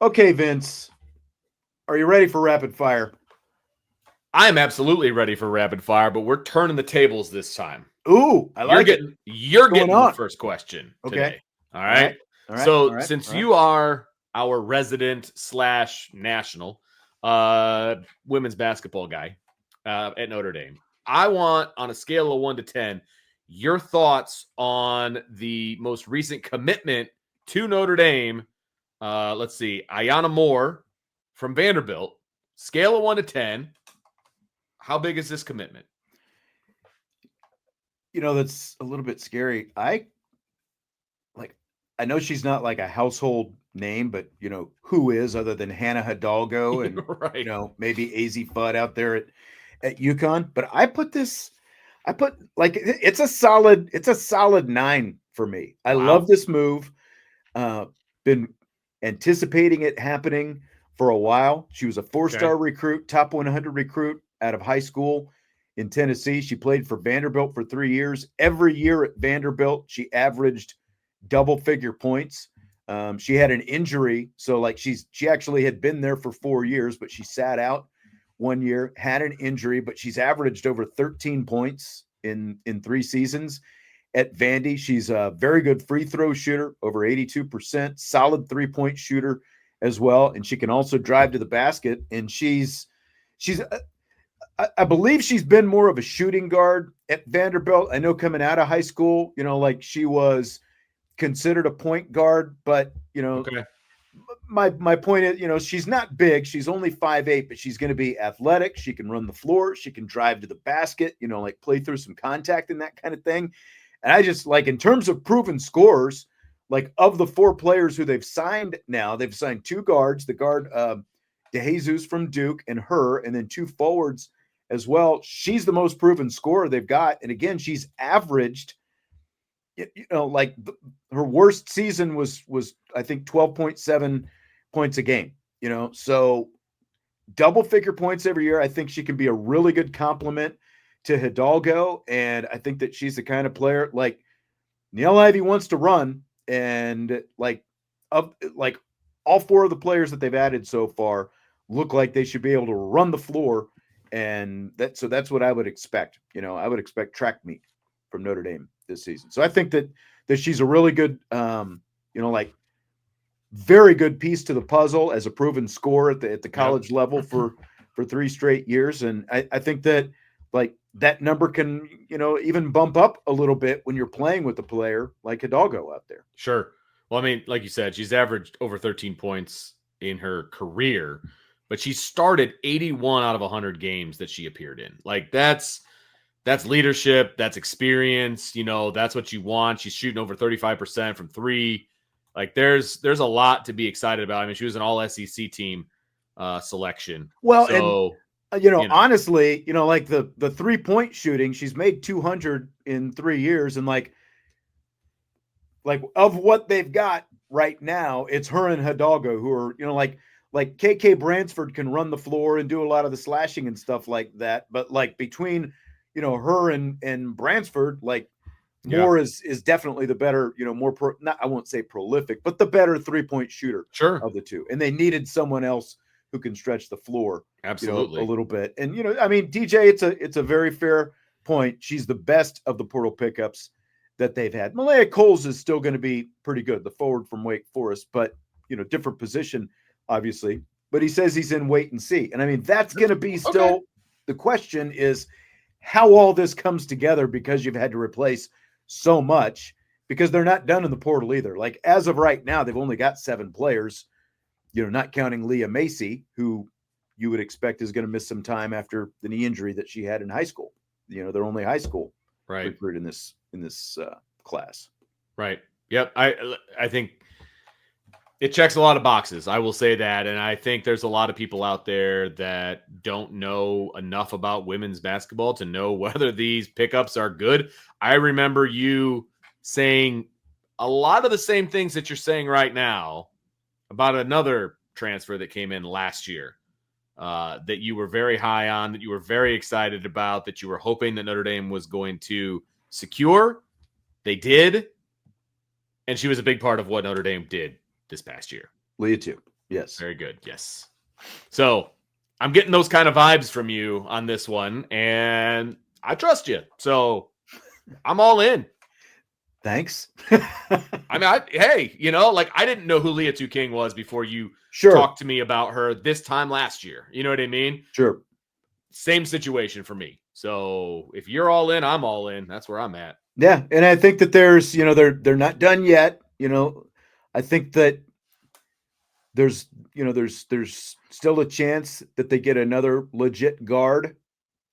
Okay, Vince, are you ready for rapid fire? I'm absolutely ready for rapid fire, but we're turning the tables this time. Ooh, I You're like it. getting What's you're going getting the on? first question Okay. today. All All right. right. All right. All So right. since All right. you are our resident / national women's basketball guy at Notre Dame, I want on a scale of 1 to 10 your thoughts on the most recent commitment to Notre Dame. Let's see, Ayanna Moore from Vanderbilt. Scale of 1 to 10. How big is this commitment? That's a little bit scary. Like I know she's not like a household name, but who is other than Hannah Hidalgo and Right. maybe AZ Fudd out there at UConn. But I put like it's a solid 9 for me. I love Wow. this move. Uh, been anticipating it happening for a while. She was a Okay. four-star recruit, top 100 recruit out of high school in Tennessee. She played for Vanderbilt for 3 years. Every year at Vanderbilt, she averaged double-figure points. She had an injury, so like she actually had been there for 4 years, but she sat out 1 year, had an injury, but she's averaged over 13 points in 3 seasons at Vandy. She's a very good free throw shooter, over 82%, solid 3-point shooter as well. And she can also drive to the basket. And I believe she's been more of a shooting guard at Vanderbilt. I know coming out of high school, like she was considered a point guard, but Okay. my point is, she's not big. She's only 5'8", but she's going to be athletic. She can run the floor. She can drive to the basket, like play through some contact and that kind of thing. And I just like in terms of proven scores, like of the 4 players who they've signed now, they've signed 2 guards, the guard DeJesus from Duke and her, and then 2 forwards as well. She's the most proven scorer they've got. And again, she's averaged, like her worst season was I think 12.7 points a game, so double figure points every year. I think she can be a really good complement to Hidalgo. And I think that she's the kind of player like Neil Ivy wants to run. And like all 4 of the players that they've added so far look like they should be able to run the floor. And that's what I would expect. I would expect track meet from Notre Dame this season. So I think that she's a really good, like very good piece to the puzzle as a proven scorer at the Yep. college level for 3 straight years. And I think that like that number can, even bump up a little bit when you're playing with a player like Hidalgo out there. Sure. Well, I mean, like you said, she's averaged over 13 points in her career, but she started 81 out of 100 games that she appeared in. Like that's leadership, that's experience, that's what you want. She's shooting over 35% from 3. Like there's a lot to be excited about. I mean, she was an all SEC team selection. Well, and So, honestly, like the 3-point shooting, she's made 200 in 3 years, and like of what they've got right now, it's her and Hidalgo who are, like KK Bransford can run the floor and do a lot of the slashing and stuff like that. But like between, her and Bransford, like yeah, Moore is definitely the better, more not I won't say prolific, but the better 3-point shooter sure. of the two. And they needed someone else who can stretch the floor, a Absolutely. little bit. And I mean, DJ, it's a very fair point. She's the best of the portal pickups that they've had. Malaya Coles is still going to be pretty good, the forward from Wake Forest, but different position, obviously. But he says he's in wait and see. And I mean, that's going to be Okay. still the question is how all this comes together because you've had to replace so much because they're not done in the portal either. Like as of right now, they've only got 7 players, not counting Leah Macy, who you would expect is going to miss some time after the knee injury that she had in high school. They're only high school Right. recruit in this class. Right. Yep. I think it checks a lot of boxes. I will say that. And I think there's a lot of people out there that don't know enough about women's basketball to know whether these pickups are good. I remember you saying a lot of the same things that you're saying right now about another transfer that came in last year that you were very high on, that you were very excited about, that you were hoping that Notre Dame was going to secure. They did. And she was a big part of what Notre Dame did this past year. Leah too. Yes. Very good. Yes. So I'm getting those kind of vibes from you on this one, and I trust you. So I'm all in. Thanks. I mean, hey, like I didn't know who Leah Tu King was before you Sure. talked to me about her this time last year. You know what I mean? Sure. Same situation for me. So if you're all in, I'm all in. That's where I'm at. Yeah, and I think that there's, they're not done yet. I think that there's still a chance that they get another legit guard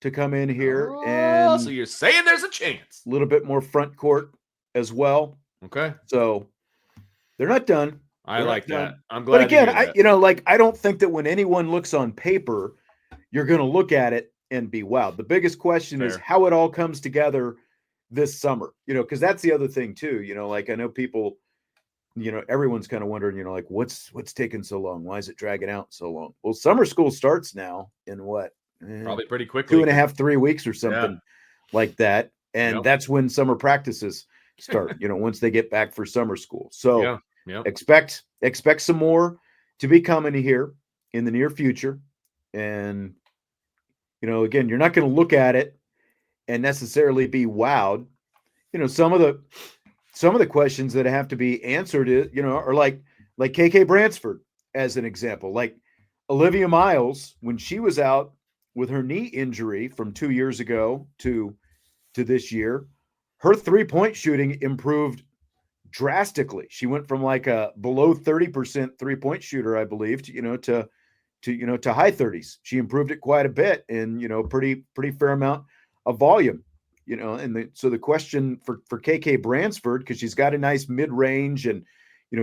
to come in here and so you're saying there's a chance. a little bit more front court as well. Okay. So they're not done. I like that. I'm But glad to again, hear that. I don't think that when anyone looks on paper, you're going to look at it and be wowed. The biggest question is Fair. how it all comes together this summer, because that's the other thing too. Like I know people, everyone's kind of wondering, like what's taking so long? Why is it dragging out so long? Well, summer school starts now in what? Probably pretty quickly. 2.5, 3 weeks or something like that. And that's when summer practices start, once they get back for summer school. So expect some more to be coming here in the near future. And, again, you're not going to look at it and necessarily be wowed. Some of the questions that have to be answered are like KK Bransford as an example. Like Olivia Miles, when she was out with her knee injury from 2 years ago to this year, her 3-point shooting improved drastically. She went from like a below 30% 3-point shooter, I believe, to high 30s. She improved it quite a bit and pretty fair amount of volume. So the question for KK Bransford, because she's got a nice mid-range and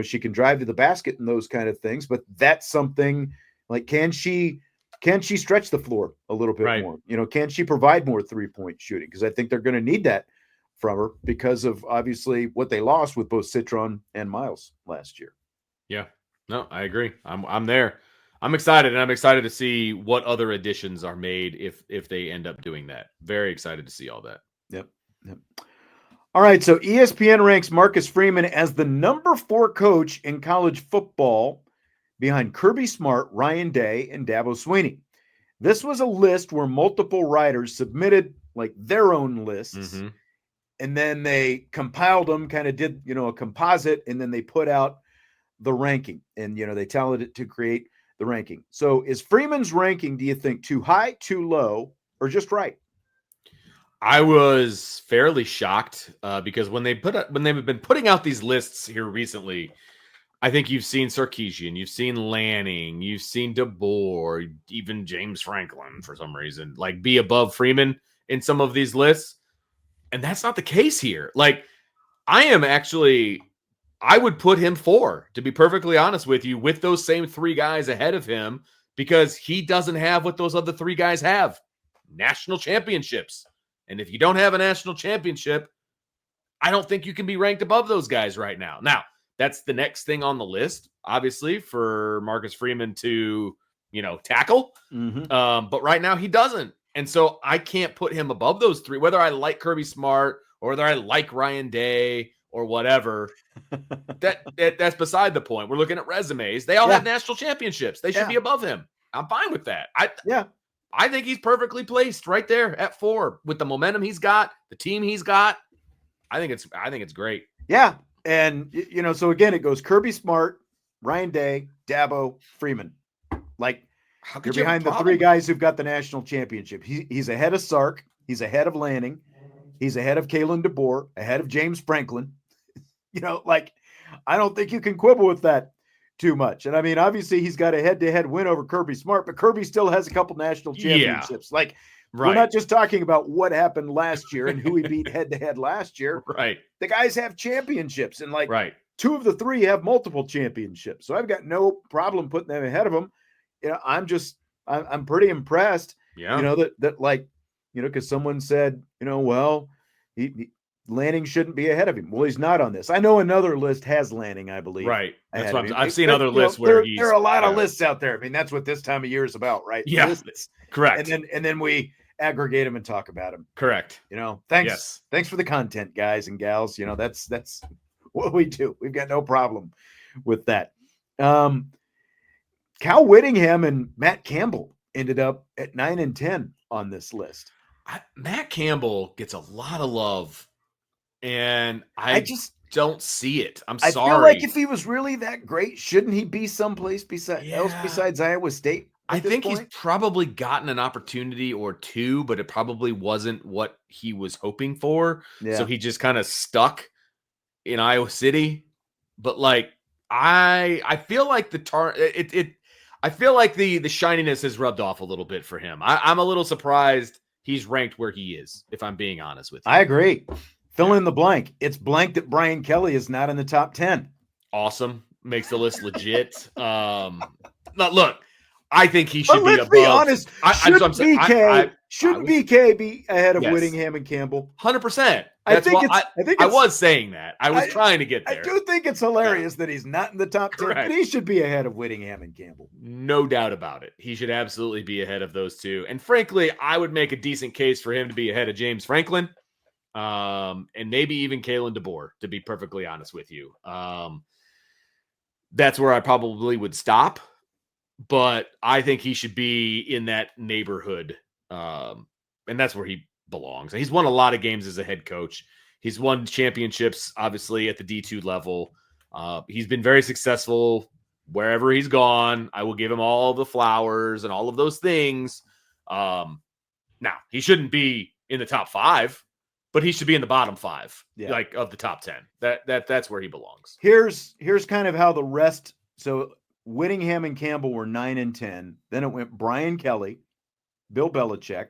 she can drive to the basket and those kind of things, but that's something like can she stretch the floor a little bit more? Can she provide more 3-point shooting? Because I think they're going to need that from her because of obviously what they lost with both Citron and Miles last year. Yeah, no, I agree. I'm there. I'm excited, and I'm excited to see what other additions are made if they end up doing that. Very excited to see all that. Yep. All right, so ESPN ranks Marcus Freeman as the number 4 coach in college football behind Kirby Smart, Ryan Day, and Dabo Swinney. This was a list where multiple writers submitted like their own lists, and then they compiled them, kind of did, a composite, and then they put out the ranking, and, they tallied it to create the ranking. So is Freeman's ranking, do you think, too high, too low, or just right? I was fairly shocked because when they've been putting out these lists here recently, I think you've seen Sarkisian, you've seen Lanning, you've seen DeBoer, even James Franklin for some reason, like be above Freeman in some of these lists. And that's not the case here. Like I would put him 4, to be perfectly honest with you, with those same 3 guys ahead of him, because he doesn't have what those other 3 guys have: national championships. And if you don't have a national championship, I don't think you can be ranked above those guys right now. Now, that's the next thing on the list, obviously, for Marcus Freeman to, tackle. But right now he doesn't. And so I can't put him above those 3, whether I like Kirby Smart or whether I like Ryan Day or whatever. That's beside the point. We're looking at resumes. They all have national championships. They should be above him. I'm fine with that. I think he's perfectly placed right there at 4 with the momentum he's got, the team he's got. I think it's great. Yeah. And, so again, it goes Kirby Smart, Ryan Day, Dabo, Freeman. Like, you're behind the 3 guys who've got the national championship. He's ahead of Sark. He's ahead of Lanning. He's ahead of Kalen DeBoer, ahead of James Franklin. I don't think you can quibble with that too much. And I mean, obviously he's got a head-to-head win over Kirby Smart, but Kirby still has a couple national championships. We're not just talking about what happened last year and who he beat head-to-head last year. Right. The guys have championships, and 2 of the 3 have multiple championships. So I've got no problem putting them ahead of them. I'm pretty impressed. Yeah. Because someone said, Lanning shouldn't be ahead of him. Well, he's not on this. I know another list has Lanning, I believe. Right. That's what I've seen other lists where there are a lot of lists out there. I mean, that's what this time of year is about, right? Yeah. Lists. Correct. And then we aggregate them and talk about them. Correct. Thanks for the content, guys and gals. That's what we do. We've got no problem with that. Cal Whittingham and Matt Campbell ended up at 9 and 10 on this list. Matt Campbell gets a lot of love, and I just don't see it. I'm I sorry. feel like if he was really that great, shouldn't he be someplace else Yeah. besides Iowa State? I think he's probably gotten an opportunity or two, but it probably wasn't what he was hoping for. Yeah. So he just kind of stuck in Iowa City. But like I feel like I feel like the shininess has rubbed off a little bit for him. I'm a little surprised he's ranked where he is, if I'm being honest with you. I agree. Fill in the blank. It's blank that Brian Kelly is not in the top 10. Awesome. Makes the list legit. Look, I think he should but be let's above. Be honest. Shouldn't BK be ahead of Whittingham and Campbell? 100%. I was saying that. I was trying to get there. I do think it's hilarious that he's not in the top 10, but he should be ahead of Whittingham and Campbell. No doubt about it. He should absolutely be ahead of those two. And frankly, I would make a decent case for him to be ahead of James Franklin, and maybe even Kalen DeBoer, to be perfectly honest with you. That's where I probably would stop. But I think he should be in that neighborhood. And that's where he belongs. He's won a lot of games as a head coach. He's won championships, obviously, at the D2 level. He's been very successful wherever he's gone. I will give him all the flowers and all of those things. Now, he shouldn't be in the top 5, but he should be in the bottom 5, like of the top 10. That's where he belongs. Here's kind of how the rest. So Whittingham and Campbell were 9 and 10. Then it went Brian Kelly, Bill Belichick,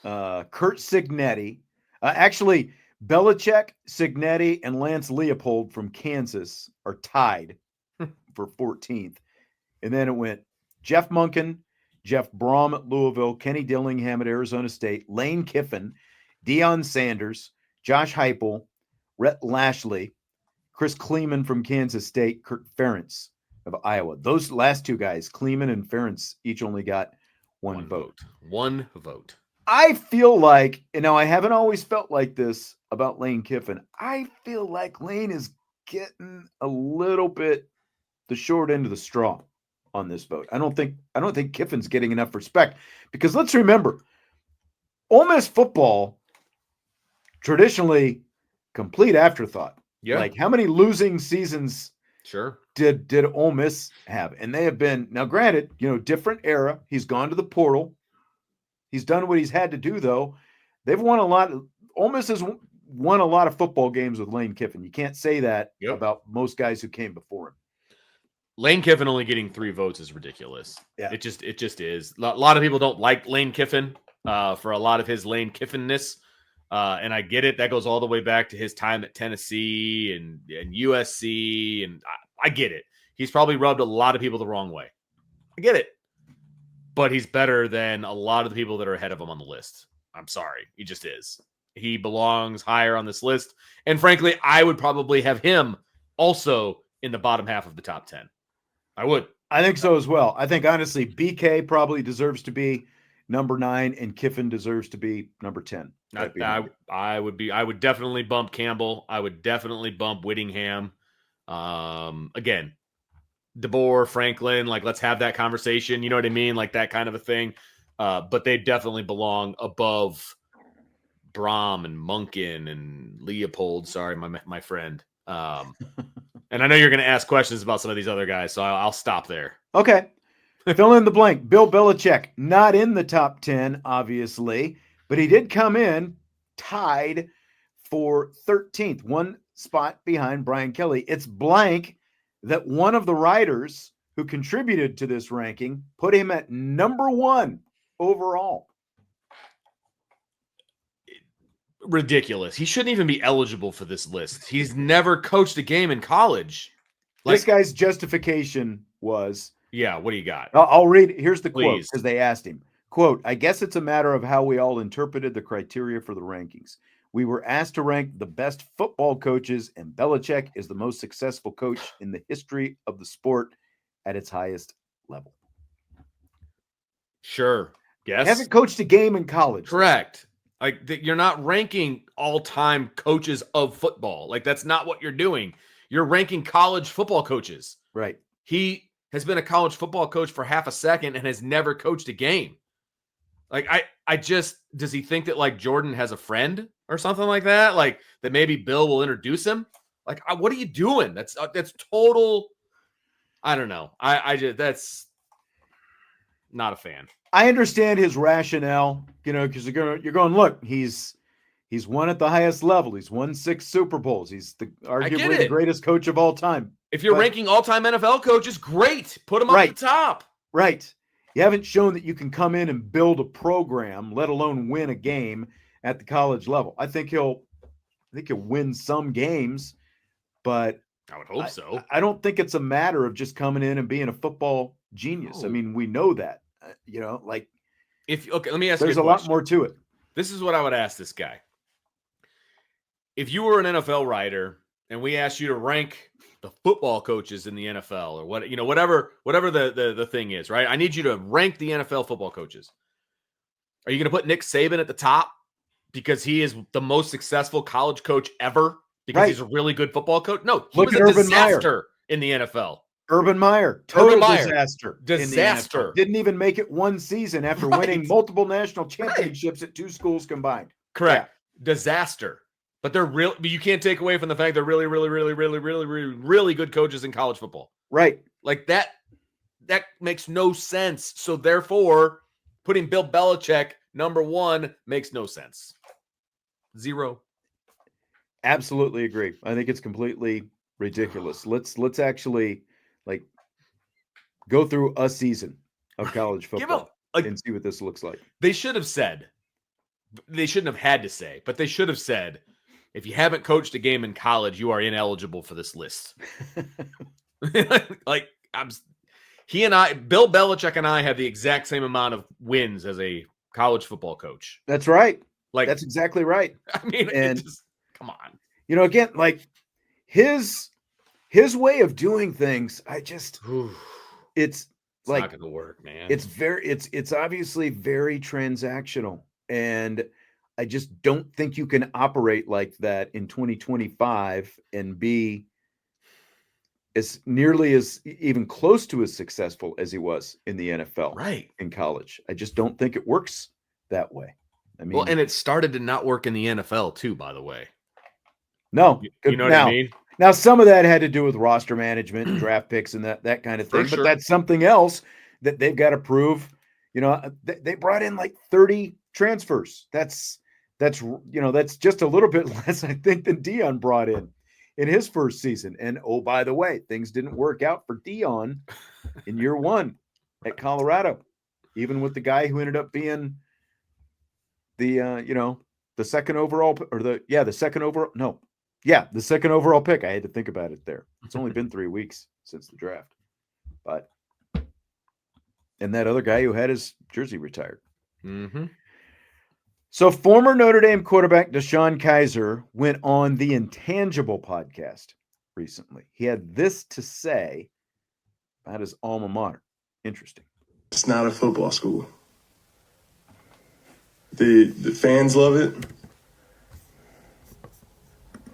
Kurt Signetti. Actually, Belichick, Signetti, and Lance Leopold from Kansas are tied for 14th. And then it went Jeff Munkin, Jeff Brom at Louisville, Kenny Dillingham at Arizona State, Lane Kiffin, Deion Sanders, Josh Heupel, Rhett Lashley, Chris Kleeman from Kansas State, Kurt Ferentz of Iowa. Those last two guys, Kleeman and Ferentz, each only got one vote. One vote. I feel like, I haven't always felt like this about Lane Kiffin. I feel like Lane is getting a little bit the short end of the straw on this vote. I don't think Kiffin's getting enough respect, because let's remember, Ole Miss football, traditionally complete afterthought. Yeah. Like, how many losing seasons did Ole Miss have? And they have been, now granted, different era. He's gone to the portal. He's done what he's had to do, though. They've won a lot. Ole Miss has won a lot of football games with Lane Kiffin. You can't say that about most guys who came before him. Lane Kiffin only getting 3 votes is ridiculous. Yeah. It just is. A lot of people don't like Lane Kiffin for a lot of his Lane Kiffin-ness. And I get it. That goes all the way back to his time at Tennessee and USC. And I get it. He's probably rubbed a lot of people the wrong way. I get it. But he's better than a lot of the people that are ahead of him on the list. I'm sorry. He just is. He belongs higher on this list. And frankly, I would probably have him also in the bottom half of the top 10. I would. I think so as well. I think, honestly, BK probably deserves to be number 9, and Kiffin deserves to be number 10. I would definitely bump Campbell. I would definitely bump Whittingham. Again, DeBoer, Franklin, like, let's have that conversation. You know what I mean? Like, that kind of a thing. But they definitely belong above Brom and Munkin and Leopold. Sorry, my friend. And I know you're going to ask questions about some of these other guys, so I'll stop there. Okay. Fill in the blank. Bill Belichick, not in the top 10, obviously, but he did come in tied for 13th, one spot behind Brian Kelly. It's blank that one of the writers who contributed to this ranking put him at number 1 overall. Ridiculous. He shouldn't even be eligible for this list. He's never coached a game in college. This guy's justification was... Yeah, what do you got? I'll read. Here's the quote, because they asked him. Quote, I guess it's a matter of how we all interpreted the criteria for the rankings. We were asked to rank the best football coaches, and Belichick is the most successful coach in the history of the sport at its highest level. Sure. Yes. He hasn't coached a game in college. Correct. Like, you're not ranking all-time coaches of football. Like, that's not what you're doing. You're ranking college football coaches. Right. He has been a college football coach for half a second and has never coached a game. Like, I just, does he think that like Jordan has a friend or something like that? Like that maybe Bill will introduce him? Like, what are you doing? That's total. I don't know. I just, that's not a fan. I understand his rationale, because you're going, look, he's won at the highest level. He's won 6 Super Bowls. He's arguably the greatest coach of all time. If you're ranking all-time NFL coaches, great. Put him up at the top. Right. You haven't shown that you can come in and build a program, let alone win a game at the college level. I think he'll win some games, but I would hope so. I don't think it's a matter of just coming in and being a football genius. No. I mean, we know that, let me ask you a question. There's a lot more to it. This is what I would ask this guy. If you were an NFL writer and we asked you to rank the football coaches in the NFL or whatever the thing is, right? I need you to rank the NFL football coaches. Are you going to put Nick Saban at the top because he is the most successful college coach ever because he's a really good football coach? No, he was a disaster in the NFL. Urban Meyer, total disaster. Disaster. Didn't even make it one season after winning multiple national championships at 2 schools combined. Correct. Yeah. Disaster. But they're real. But you can't take away from the fact they're really, really, really, really, really, really, really good coaches in college football. Right. Like that makes no sense. So therefore, putting Bill Belichick number 1 makes no sense. 0. Absolutely agree. I think it's completely ridiculous. Let's actually go through a season of college football and see what this looks like. They should have said. They shouldn't have had to say, but they should have said, if you haven't coached a game in college, you are ineligible for this list. Bill Belichick and I have the exact same amount of wins as a college football coach. That's right. That's exactly right. I mean, come on. Again, his way of doing things, it's not going to work, man. It's obviously very transactional, and I just don't think you can operate like that in 2025 and be as nearly as even close to as successful as he was in the NFL, right? In college. I just don't think it works that way. I mean, and it started to not work in the NFL too, by the way. No, you know what I mean? Now, some of that had to do with roster management and draft picks and that kind of thing, but that's something else that they've got to prove. They brought in 30 transfers. That's just a little bit less, I think, than Deion brought in his first season. And oh, by the way, things didn't work out for Deion in year 1 at Colorado, even with the guy who ended up being the second overall the second overall pick. I had to think about it there. It's only been 3 weeks since the draft, and that other guy who had his jersey retired. Mm-hmm. So former Notre Dame quarterback DeShone Kizer went on the Intangible podcast recently. He had this to say about his alma mater. Interesting. It's not a football school. The fans love it.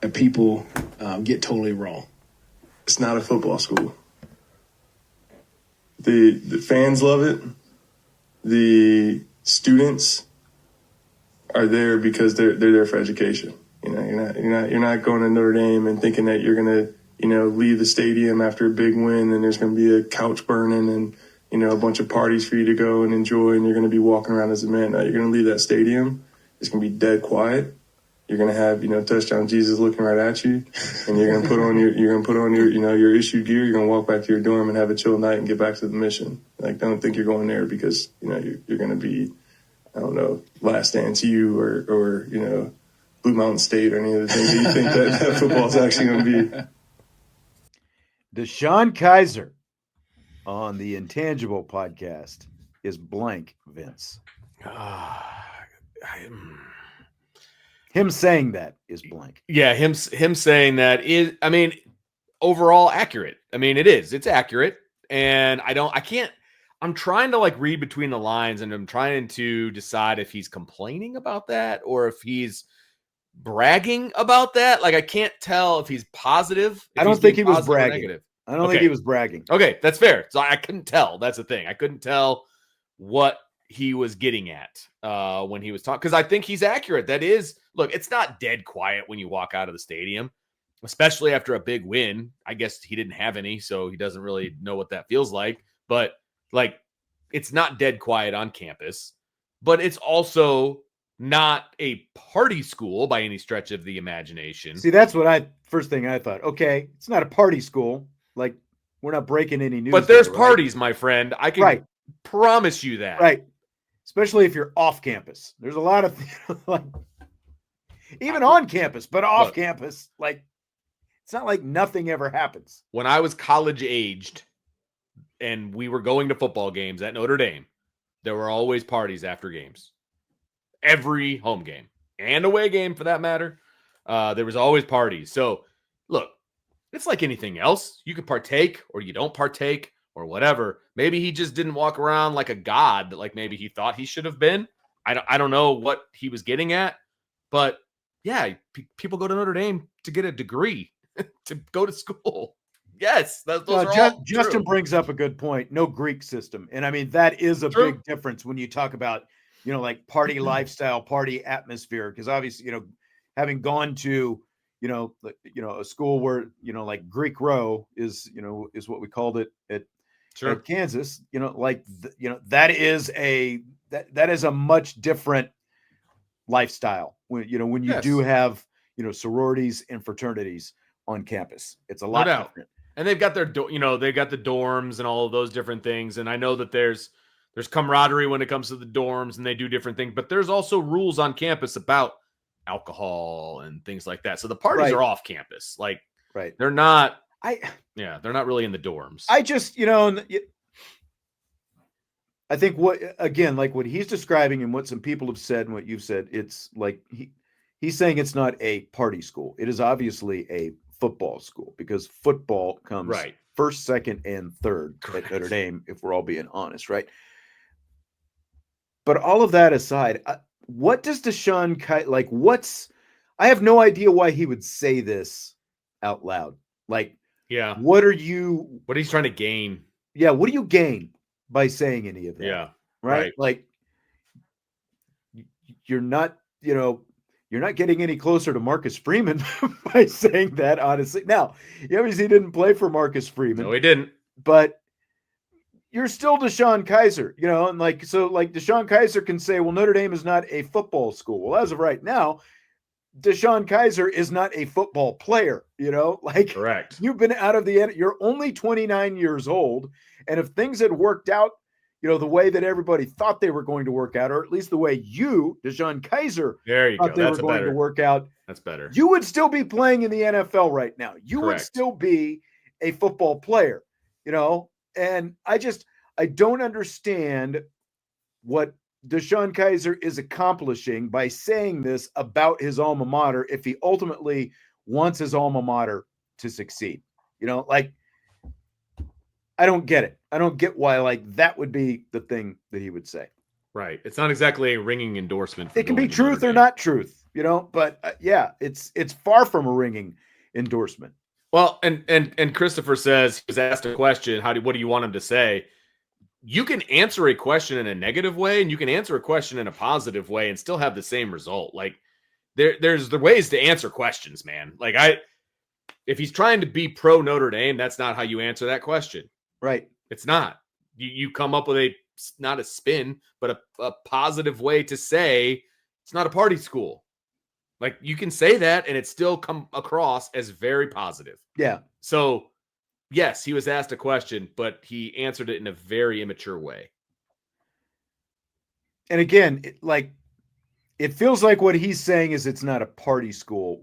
And people get totally wrong. It's not a football school. The fans love it. The students are there because they're there for education. You're not going to Notre Dame and thinking that you're gonna leave the stadium after a big win and there's gonna be a couch burning and a bunch of parties for you to go and enjoy and you're gonna be walking around as a man. No, you're gonna leave that stadium. It's gonna be dead quiet. You're gonna have touchdown Jesus looking right at you, and you're gonna put on your issued gear. You're gonna walk back to your dorm and have a chill night and get back to the mission. Don't think you're going there because you're gonna be, I don't know, Last Dance U or Blue Mountain State or any of the things that you think that football's actually going to be. DeShone Kizer on the Intangible podcast is blank, Vince. Him saying that is blank. Yeah, him saying that is, overall accurate. It is. It's accurate. And I'm trying to read between the lines and I'm trying to decide if he's complaining about that or if he's bragging about that. I can't tell if he's positive. I don't think he was bragging. I don't think he was bragging. Okay, that's fair. So I couldn't tell. That's the thing. I couldn't tell what he was getting at when he was talking, because I think he's accurate. That is, look, it's not dead quiet when you walk out of the stadium, especially after a big win. I guess he didn't have any, so he doesn't really know what that feels like. But like, it's not dead quiet on campus, but it's also not a party school by any stretch of the imagination. See, that's what first thing I thought. Okay, it's not a party school. Like, we're not breaking any news. But there's here, parties, my friend. I can promise you that. Right. Especially if you're off campus. There's a lot of like, even on campus, but off campus, like, it's not like nothing ever happens. When I was college aged and we were going to football games at Notre Dame, there were always parties after games. Every home game and away game, for that matter, there was always parties. So, look, it's like anything else. You can partake or you don't partake or whatever. Maybe he just didn't walk around like a god that, like, maybe he thought he should have been. I don't know what he was getting at, but yeah, people go to Notre Dame to get a degree, to go to school. Yes, those are all Justin true. brings up a good point. No Greek system. And I mean, that is a big difference when you talk about, like party lifestyle, party atmosphere. Because obviously, having gone to, a school where, like Greek row is what we called it at Kansas, that is a much different lifestyle when you do have, sororities and fraternities on campus. It's a lot different. And they've got they've got the dorms and all of those different things. And I know that there's camaraderie when it comes to the dorms and they do different things, but there's also rules on campus about alcohol and things like that. So the parties are off campus. Like, they're not, they're not really in the dorms. I just, I think like what he's describing and what some people have said and what you've said, it's like he's saying it's not a party school. It is obviously a football school because football comes first, second, and third at Notre Dame, if we're all being honest, right? But all of that aside, what does Deshaun I have no idea why he would say this out loud. Like, what he's trying to gain? Yeah, what do you gain by saying any of that? Yeah. Right? Like, you're not getting any closer to Marcus Freeman by saying that, honestly. Now, he obviously didn't play for Marcus Freeman. No, he didn't. But you're still Deshaun Kizer, and Deshaun Kizer can say, well, Notre Dame is not a football school. Well, as of right now, Deshaun Kizer is not a football player, correct. You've been out of you're only 29 years old. And if things had worked out, the way that everybody thought they were going to work out, or at least the way Deshaun Kizer, thought they were going to work out, that's better. You would still be playing in the NFL right now. You would still be a football player, and I don't understand what Deshaun Kizer is accomplishing by saying this about his alma mater if he ultimately wants his alma mater to succeed. I don't get it. I don't get why that would be the thing that he would say. Right. It's not exactly a ringing endorsement. It can be truth or not truth, but it's far from a ringing endorsement. Well, and Christopher says he was asked a question. What do you want him to say? You can answer a question in a negative way and you can answer a question in a positive way and still have the same result. Like, there's the ways to answer questions, man. Like, if he's trying to be pro Notre Dame, that's not how you answer that question. Right. It's not. You come up with not a spin, but a positive way to say it's not a party school. Like, you can say that and it still come across as very positive. Yeah. So, yes, he was asked a question, but he answered it in a very immature way. And again, it feels like what he's saying is it's not a party school.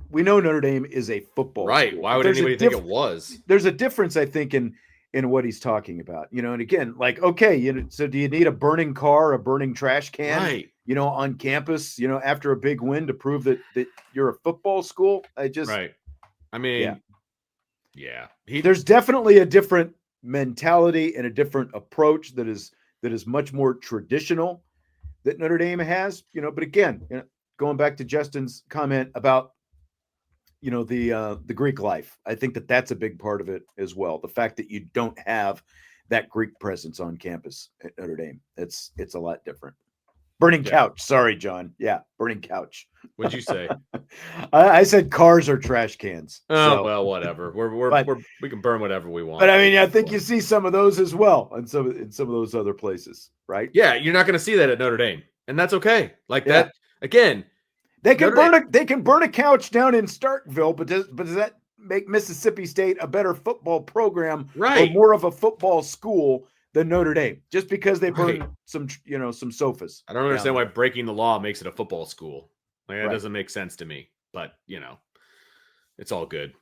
We know Notre Dame is a football school. Why would anybody think it was? There's a difference, I think, in what he's talking about. And again, okay, so do you need a burning car, a burning trash can, on campus, after a big win to prove that you're a football school? I mean, yeah. There's definitely a different mentality and a different approach that is much more traditional that Notre Dame has, but again, going back to Justin's comment about, the Greek life. I think that that's a big part of it as well. The fact that you don't have that Greek presence on campus at Notre Dame. It's a lot different. Burning couch. Sorry, John. Yeah, burning couch. What'd you say? I said cars are trash cans. Oh, well, whatever. We can burn whatever we want. But I mean, I think you see some of those as well in some of those other places, right? Yeah, you're not going to see that at Notre Dame, and that's okay. Like that again. They can burn a couch down in Starkville, but does that make Mississippi State a better football program or more of a football school than Notre Dame? Just because they burn some sofas. I don't understand why breaking the law makes it a football school. Like that doesn't make sense to me. But it's all good.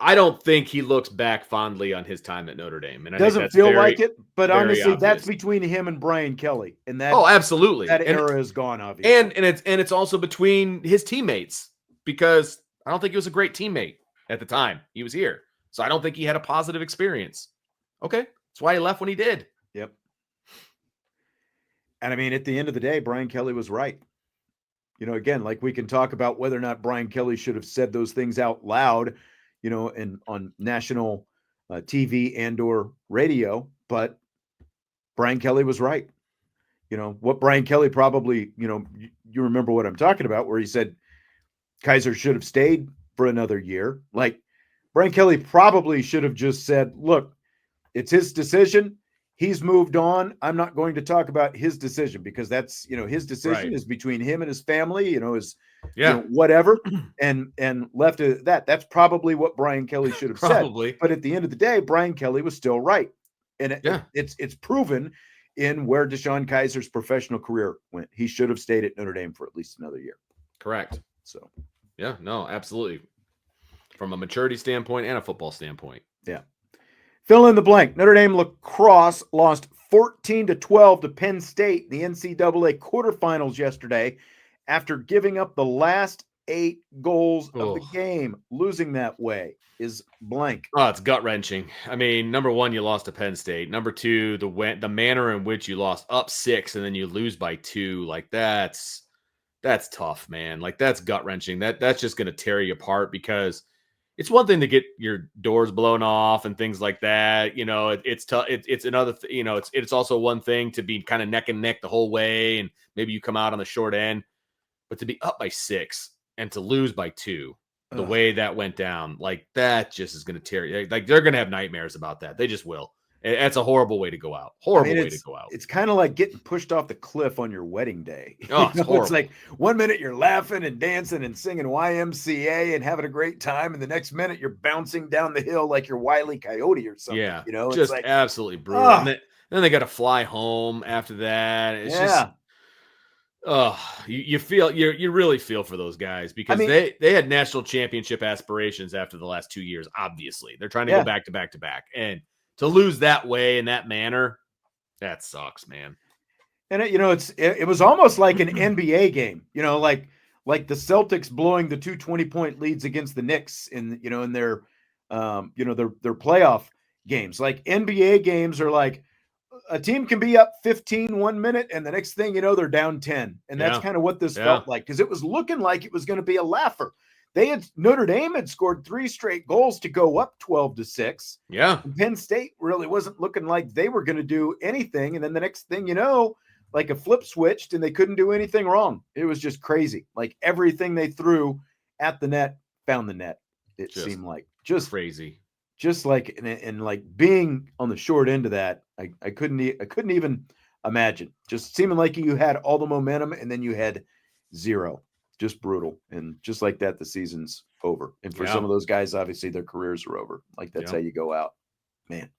I don't think he looks back fondly on his time at Notre Dame, and I doesn't feel like it. But honestly, obvious. That's between him and Brian Kelly, and that absolutely that era is gone. Obviously, and it's also between his teammates, because I don't think he was a great teammate at the time he was here. So I don't think he had a positive experience. Okay, that's why he left when he did. Yep. And I mean, at the end of the day, Brian Kelly was right. Again, like we can talk about whether or not Brian Kelly should have said those things out loud, and on national TV and or radio, but Brian Kelly was right. What Brian Kelly probably, you remember what I'm talking about, where he said Kizer should have stayed for another year. Like Brian Kelly probably should have just said, look, it's his decision. He's moved on. I'm not going to talk about his decision because that's, his decision is between him and his family, whatever, and left it at that. That's probably what Brian Kelly should have said. But at the end of the day, Brian Kelly was still right. And it's proven in where Deshaun Kizer's professional career went. He should have stayed at Notre Dame for at least another year. Correct. So, yeah, no, absolutely. From a maturity standpoint and a football standpoint. Yeah. Fill in the blank. Notre Dame Lacrosse lost 14-12 to Penn State in the NCAA quarterfinals yesterday after giving up the last 8 goals of the game. Losing that way is blank. Oh, it's gut-wrenching. I mean, number one, you lost to Penn State. Number two, the manner in which you lost up 6 and then you lose by 2, like that's tough, man. Like that's gut-wrenching. That's just going to tear you apart, because it's one thing to get your doors blown off and things like that. It's tough. It's another, it's also one thing to be kind of neck and neck the whole way, and maybe you come out on the short end, but to be up by 6 and to lose by 2, the way that went down, like that just is going to tear you. Like they're going to have nightmares about that. They just will. That's a horrible way to go out. Way to go out. It's kind of like getting pushed off the cliff on your wedding day. Oh, it's horrible. It's like one minute you're laughing and dancing and singing YMCA and having a great time, and the next minute you're bouncing down the hill like you're Wile E. Coyote or something. Yeah, it's just like, absolutely brutal. And then they got to fly home after that. It's just, you really feel for those guys, because they had national championship aspirations after the last 2 years. Obviously, they're trying to go back to back to back, and to lose that way in that manner, that sucks, man. And it was almost like an NBA game, like the Celtics blowing the 2 20-point leads against the Knicks in their playoff games. Like NBA games are like a team can be up 15 1 minute, and the next thing they're down 10. And that's kind of what this felt like, because it was looking like it was going to be a laugher. Notre Dame had scored 3 straight goals to go up 12-6. Yeah. And Penn State really wasn't looking like they were going to do anything. And then the next thing like a flip switched and they couldn't do anything wrong. It was just crazy. Like everything they threw at the net found the net. It seemed like just crazy. Just like, and like being on the short end of that, I couldn't even imagine. Just seeming like you had all the momentum and then you had zero. Just brutal. And just like that, the season's over. And for some of those guys, obviously their careers are over. Like that's how you go out, man.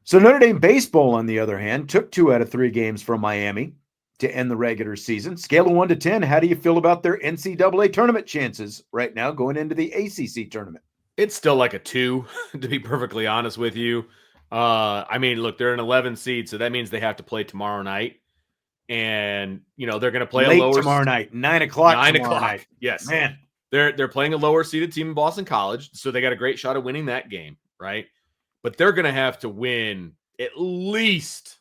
So Notre Dame baseball, on the other hand, took 2 out of 3 games from Miami to end the regular season. Scale of 1 to 10. How do you feel about their NCAA tournament chances right now going into the ACC tournament? It's still like a 2, to be perfectly honest with you. I mean, look, they're an 11 seed, so that means they have to play tomorrow night. And they're going to play late a lower tomorrow night, 9 o'clock. 9 o'clock. Night. Yes, man. They're playing a lower seeded team in Boston College, so they got a great shot of winning that game, right? But they're going to have to win at least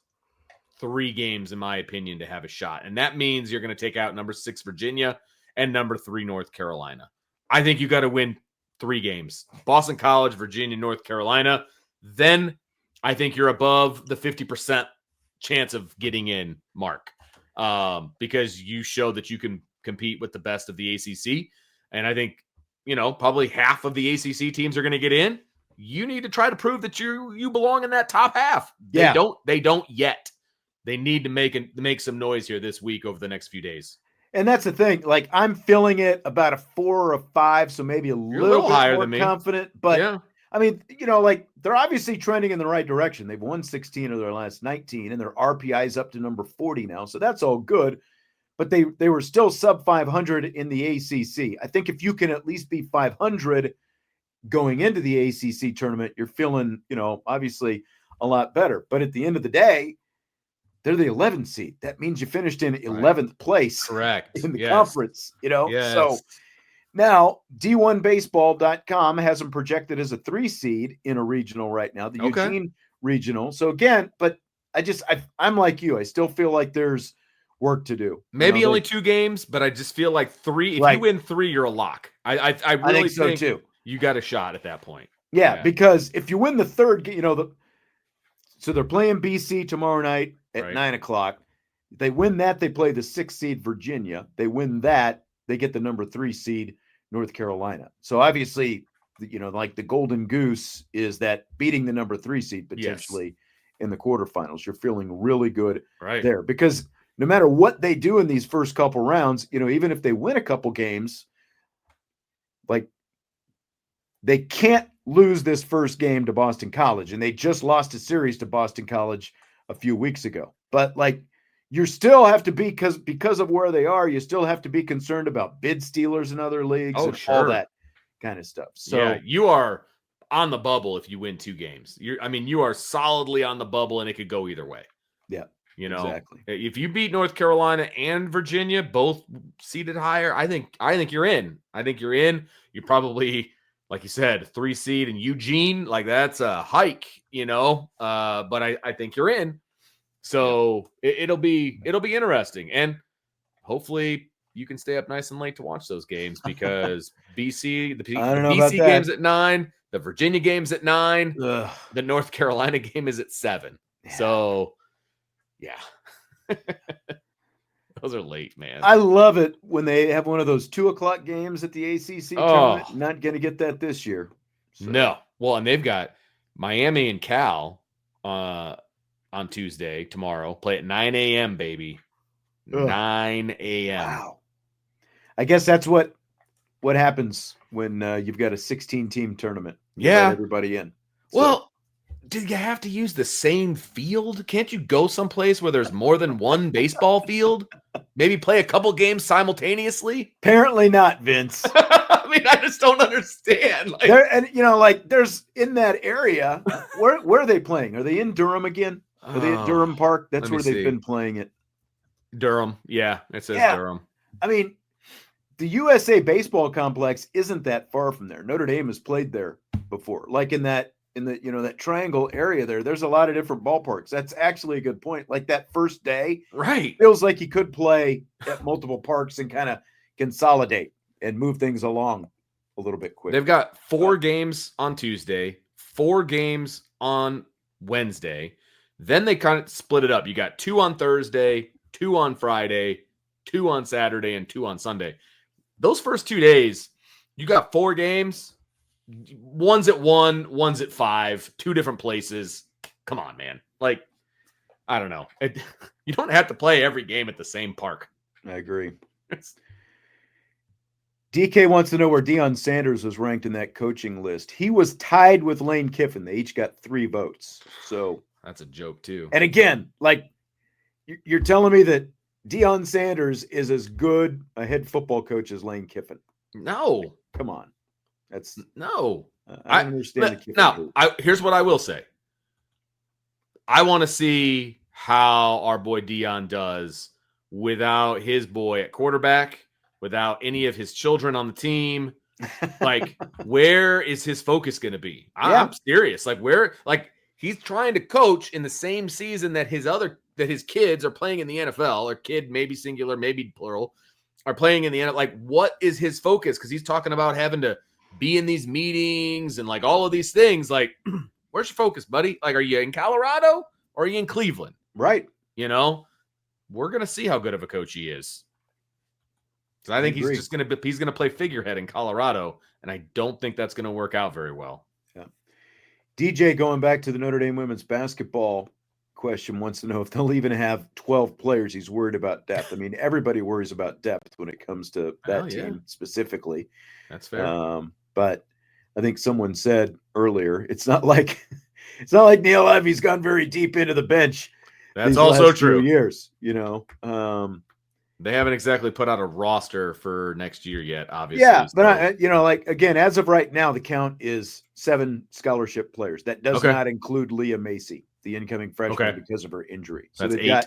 3 games, in my opinion, to have a shot, and that means you're going to take out number 6 Virginia, and number 3 North Carolina. I think you got to win 3 games. Boston College, Virginia, North Carolina. Then I think you're above the 50% chance of getting in mark, because you show that you can compete with the best of the ACC. And I think, probably half of the ACC teams are going to get in. You need to try to prove that you belong in that top half. They don't yet. They need to make some noise here this week over the next few days. And that's the thing. Like, I'm feeling it about a 4 or a 5, so maybe a little bit higher more than me. confident. But yeah. I mean, like, they're obviously trending in the right direction. They've won 16 of their last 19, and their RPI is up to number 40 now. So that's all good. But they were still sub 500 in the ACC. I think if you can at least be 500 going into the ACC tournament, you're feeling, obviously a lot better. But at the end of the day, they're the 11th seed. That means you finished in 11th place. Correct. In the conference, Yes. So now D1Baseball.com has them projected as a 3 seed in a regional right now, the Eugene regional. So again, but I'm like you. I still feel like there's work to do. Maybe only 2 games, but I just feel like 3. If you win 3, you're a lock. I really think so too. You got a shot at that point. Yeah, because if you win the third game, so they're playing BC tomorrow night at 9:00. If they win that, they play the 6th seed Virginia. They win that, they get the number 3 seed North Carolina. So obviously, like the golden goose is that beating the number 3 seed potentially in the quarterfinals. You're feeling really good there, because no matter what they do in these first couple rounds, even if they win a couple games, like, they can't lose this first game to Boston College, and they just lost a series to Boston College a few weeks ago. But like, you still have to be, because of where they are, you still have to be concerned about bid stealers in other leagues and all that kind of stuff. So you are on the bubble if you win 2 games. You are solidly on the bubble, and it could go either way. Yeah. Exactly. If you beat North Carolina and Virginia, both seated higher, I think you're in. You're probably, like you said, 3 seed in Eugene. Like, that's a hike, but I think you're in. So it'll be interesting. And hopefully you can stay up nice and late to watch those games, because BC, the BC game's at 9, the Virginia game's at 9, the North Carolina game is at 7. Yeah. So yeah. Those are late, man. I love it when they have one of those 2:00 games at the ACC tournament. Not going to get that this year. So. No. Well, and they've got Miami and Cal on Tuesday, tomorrow. Play at 9 a.m., baby. 9 a.m. Wow. I guess that's what happens when you've got a 16-team tournament. You let everybody in. Well, did you have to use the same field? Can't you go someplace where there's more than one baseball field? Maybe play a couple games simultaneously? Apparently not, Vince. I just don't understand. There's in that area. Where are they playing? Are they in Durham again? Are they at Durham Park? That's where they've been playing it. Durham. Yeah, it says Durham. The USA Baseball Complex isn't that far from there. Notre Dame has played there before. Like in the that triangle area there's a lot of different ballparks. That's actually a good point. Like that first day, feels like you could play at multiple parks and kind of consolidate and move things along a little bit quicker. They've got 4 games on Tuesday, 4 games on Wednesday. Then they kind of split it up. You got 2 on Thursday, 2 on Friday, 2 on Saturday, and 2 on Sunday. Those first 2 days, you got 4 games. One's at 1, one's at 5, 2 different places. Come on, man. Like, I don't know. You don't have to play every game at the same park. I agree. DK wants to know where Deion Sanders was ranked in that coaching list. He was tied with Lane Kiffin. They each got 3 votes. So that's a joke too. And again, like, you're telling me that Deion Sanders is as good a head football coach as Lane Kiffin? No. Come on. That's no. I don't understand. Here's what I will say. I want to see how our boy Deion does without his boy at quarterback, without any of his children on the team. Like, where is his focus going to be? I'm serious. Like, where? Like, he's trying to coach in the same season that his kids are playing in the NFL, or kid maybe singular, maybe plural. are playing in the end. Like, what is his focus? Because he's talking about having to be in these meetings and like all of these things. Like, where's your focus, buddy? Like, are you in Colorado or are you in Cleveland? Right. You know, we're going to see how good of a coach he is. Because I think he's just going to play figurehead in Colorado. And I don't think that's going to work out very well. Yeah. DJ, going back to the Notre Dame women's basketball question, wants to know if they'll even have 12 players. He's worried about depth. I mean, everybody worries about depth when it comes to that team specifically. That's fair. But I think someone said earlier, it's not like Neil Levy's gone very deep into the bench. That's also true. Years, you know. They haven't exactly put out a roster for next year yet, obviously. Yeah, but like again, as of right now, the count is 7 scholarship players. That does not include Leah Macy, the incoming freshman, because of her injury. So that's they've 8.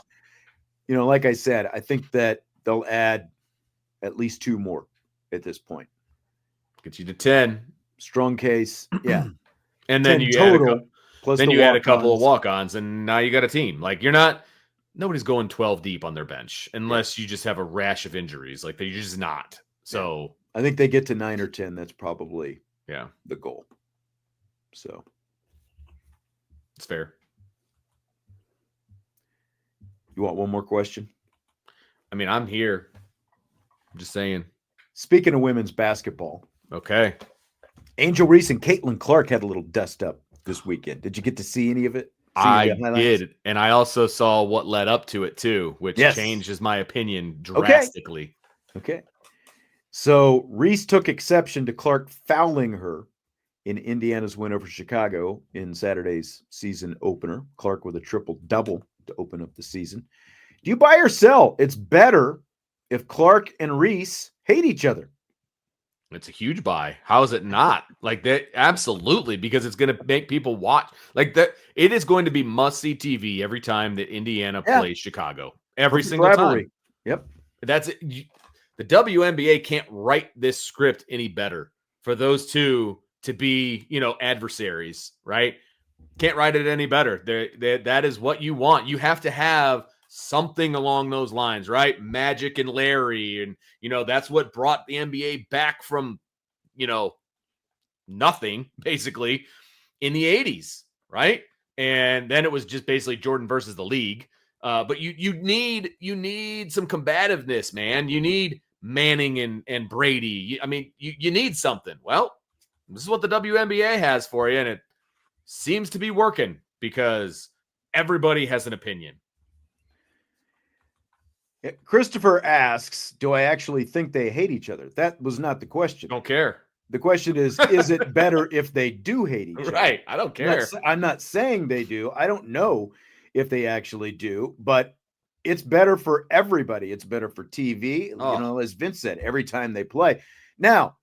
got, like I said, I think that they'll add at least 2 more at this point. Get you to 10. Strong case, yeah. And then you add a couple of walk-ons, and now you got a team. Like, nobody's going 12 deep on their bench unless you just have a rash of injuries. Like, they're just not. So I think they get to 9 or 10. That's probably the goal. So it's fair. You want one more question? I mean, I'm here. I'm just saying. Speaking of women's basketball. Okay. Angel Reese and Caitlin Clark had a little dust up this weekend. Did you get to see any of it? I did. And I also saw what led up to it too, which changes my opinion drastically. Okay. So Reese took exception to Clark fouling her in Indiana's win over Chicago in Saturday's season opener. Clark with a triple-double to open up the season. Do you buy or sell? It's better if Clark and Reese hate each other. It's a huge buy. How is it not? Like that? Absolutely, because it's going to make people watch. Like that, it is going to be must-see TV every time that Indiana plays Chicago. Every single time. Yep. That's it. The WNBA can't write this script any better for those two to be, adversaries, right? Can't write it any better. That is what you want. You have to have something along those lines, right? Magic and Larry. And, that's what brought the NBA back from, nothing basically in the 80s, right? And then it was just basically Jordan versus the league. But you need some combativeness, man. You need Manning and Brady. You need something. Well, this is what the WNBA has for you. And it seems to be working because everybody has an opinion. Christopher asks, do I actually think they hate each other? That was not the question. Don't care. The question is it better if they do hate each other? Right. I don't care. I'm not saying they do. I don't know if they actually do, but it's better for everybody. It's better for TV. As Vince said, every time they play. Now,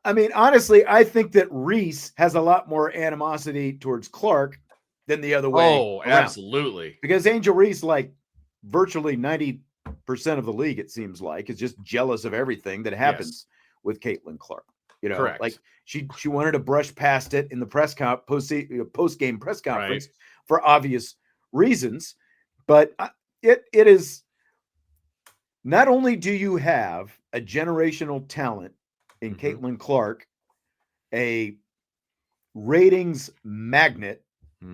honestly, I think that Reese has a lot more animosity towards Clark than the other way. Oh, around. Absolutely. Because Angel Reese, like virtually 90% of the league, it seems like, is just jealous of everything that happens with Caitlin Clark. Correct. Like she wanted to brush past it in the post-game press conference for obvious reasons. But it is not only do you have a generational talent in Caitlin Clark, a ratings magnet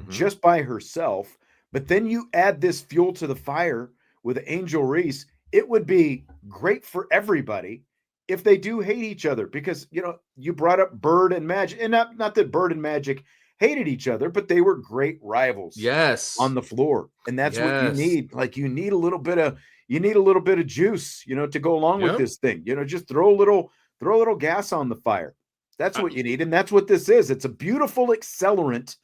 just by herself, but then you add this fuel to the fire with Angel Reese. It would be great for everybody if they do hate each other, because you brought up Bird and Magic, and not that Bird and Magic hated each other, but they were great rivals on the floor. And that's what you need. Like you need a little bit of juice, to go along with this thing. Just throw a little gas on the fire. That's what you need. And that's what this is. It's a beautiful accelerant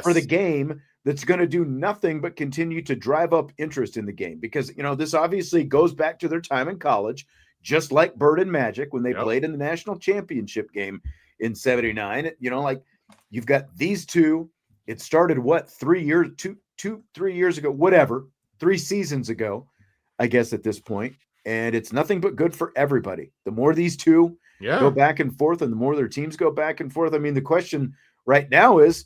for the game that's going to do nothing but continue to drive up interest in the game. Because, this obviously goes back to their time in college, just like Bird and Magic when they played in the national championship game in '79. Like you've got these two. It started 3 years ago, whatever, 3 seasons ago, I guess at this point. And it's nothing but good for everybody. The more these two go back and forth and the more their teams go back and forth. The question right now is,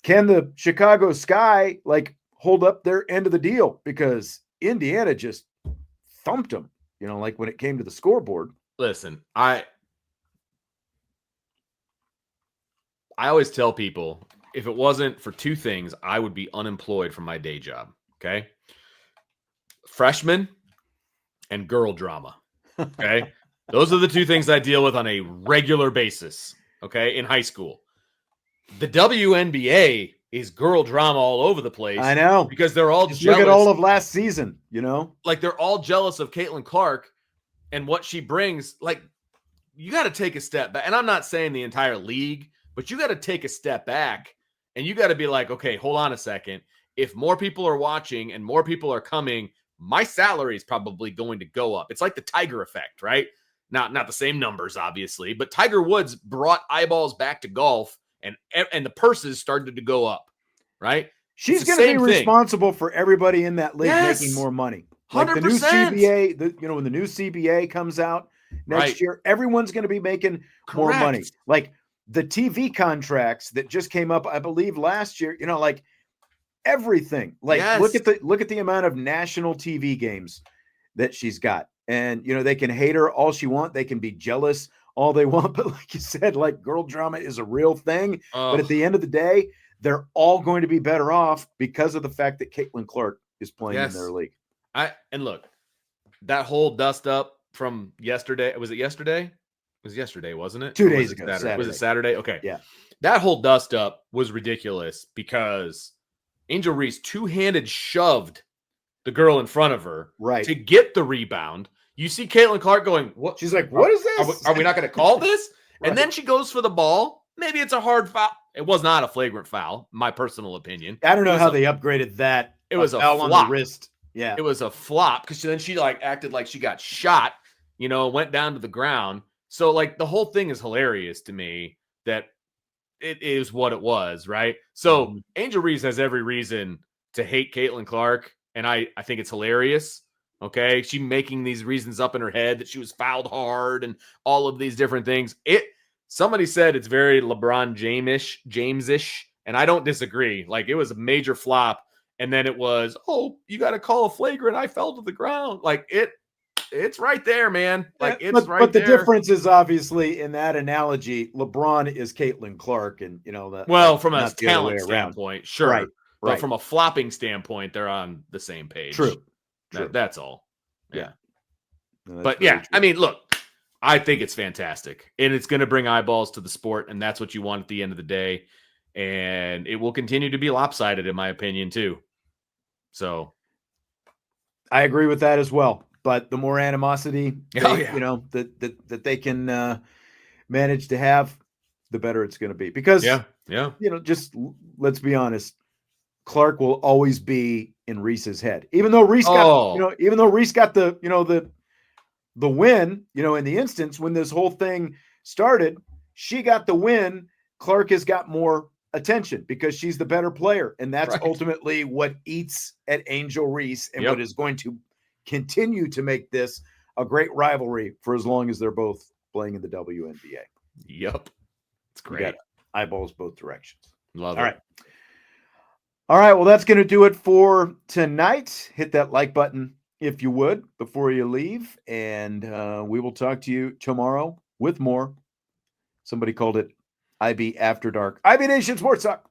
can the Chicago Sky hold up their end of the deal? Because Indiana just thumped them like when it came to the scoreboard. Listen, I always tell people, if it wasn't for two things, I would be unemployed from my day job. Okay. Freshmen and girl drama. Okay. Those are the two things I deal with on a regular basis. Okay. In high school. The WNBA is girl drama all over the place. I know. Because they're all Just jealous. Look at all of last season, Like they're all jealous of Caitlin Clark and what she brings. Like, you got to take a step back. And I'm not saying the entire league, but you got to take a step back and you got to be like, okay, hold on a second. If more people are watching and more people are coming, my salary is probably going to go up. It's like the Tiger effect, right? Not the same numbers, obviously, but Tiger Woods brought eyeballs back to golf and the purses started to go up, right? She's going to be responsible for everybody in that league making more money. Like 100%. the new CBA, when the new CBA comes out next year, everyone's going to be making more money. Like the TV contracts that just came up, I believe last year, like everything. Like look at the amount of national TV games that she's got. And they can hate her all she want, they can be jealous all they want, but like you said, like girl drama is a real thing. But at the end of the day, they're all going to be better off because of the fact that Caitlin Clark is playing in their league. And look, that whole dust up from yesterday. Was it yesterday? It was yesterday, wasn't it? 2 days ago. Saturday? Was it Saturday? Okay. Yeah. That whole dust up was ridiculous because Angel Reese two-handed shoved the girl in front of her to get the rebound. You see Caitlin Clark going, what? She's like, what is this? Are we not going to call this? And then she goes for the ball. Maybe it's a hard foul. It was not a flagrant foul, my personal opinion. I don't know how they upgraded that. It was a foul flop. on the wrist. Yeah. It was a flop because then she acted like she got shot, went down to the ground. So the whole thing is hilarious to me that it is what it was, right? So Angel Reese has every reason to hate Caitlin Clark, and I think it's hilarious. Okay, she making these reasons up in her head that she was fouled hard and all of these different things. Somebody said it's very LeBron James-ish, and I don't disagree. Like it was a major flop, and then it was, you got to call a flagrant. I fell to the ground. Like it's right there, man. Like it's right there. But the difference is obviously in that analogy, LeBron is Caitlin Clark, and that. Well, from a talent standpoint, sure, right. But from a flopping standpoint, they're on the same page. True. That's all. Yeah. No, but yeah, true. I mean, look, I think it's fantastic, and it's going to bring eyeballs to the sport, and that's what you want at the end of the day. And it will continue to be lopsided, in my opinion, too. So, I agree with that as well. But the more animosity, that they can manage to have, the better it's going to be. Because, just let's be honest, Clark will always be in Reese's head, even though Reese got the win, in the instance when this whole thing started, she got the win. Clark has got more attention because she's the better player. And that's ultimately what eats at Angel Reese and what is going to continue to make this a great rivalry for as long as they're both playing in the WNBA. Yep. It's great. You got eyeballs both directions. Love it. All right. Well, that's going to do it for tonight. Hit that like button if you would before you leave. And we will talk to you tomorrow with more. Somebody called it IB After Dark. IB Nation Sports Talk.